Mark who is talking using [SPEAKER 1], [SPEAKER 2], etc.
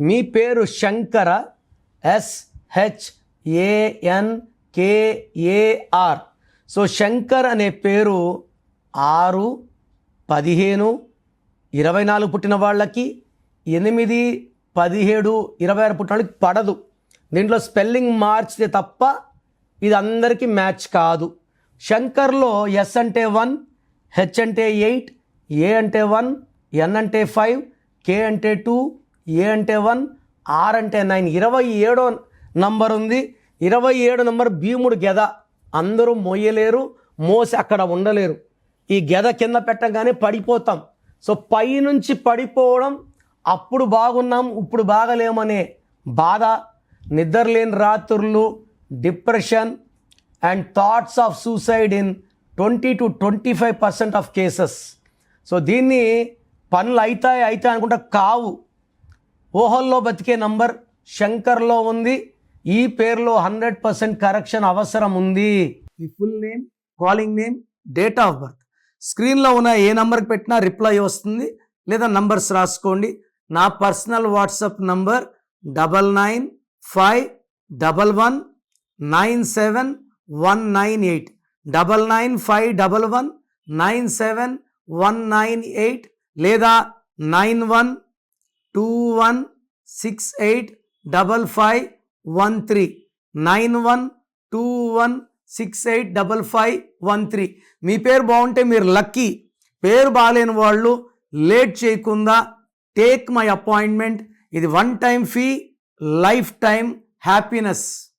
[SPEAKER 1] మీ పేరు Shankara, SHANKAR. So Shankar అనే పేరు 6, 15, 24 పుట్టిన వాళ్ళకి, 8, 17, 26 పుట్టిన వాళ్ళకి పడదు. దీంట్లో స్పెల్లింగ్ మార్చితే తప్ప ఇది అందరికీ మ్యాచ్ కాదు. శంకర్లో S అంటే 1, H అంటే 8, A అంటే 1, N అంటే 5, K అంటే 2, A అంటే 1, R అంటే 9. 27వ నంబర్ ఉంది. 27 నంబర్ భీముడు గెద. అందరూ మోయలేరు, మోసి అక్కడ ఉండలేరు. ఈ గెద కింద పెట్టగానే పడిపోతాం. సో పైనుంచి పడిపోవడం, అప్పుడు బాగున్నాం ఇప్పుడు బాగలేమనే బాధ, నిద్రలేని రాత్రులు, depression and thoughts of suicide in 20 to 25% of cases. So దీన్ని పనులు అవుతాయి అనుకుంటా కావు. ఊహల్లో బతికే నంబర్ శంకర్లో ఉంది. ఈ పేరులో 100% కరెక్షన్ అవసరం ఉంది. మీ full name, calling name, date of birth, స్క్రీన్లో ఉన్న ఏ నంబర్కి పెట్టినా రిప్లై వస్తుంది. లేదా నంబర్స్ రాసుకోండి. నా పర్సనల్ వాట్సాప్ నంబర్ 9951197198, 9951197198, లేదా 9121685513, 9121685513. మీ పేరు బాగుంటే మీరు లక్కీ. పేరు బాగాలేని వాళ్ళు లేట్ చేయకుండా టేక్ మై అపాయింట్మెంట్. ఇది 1 time fee, life time happiness.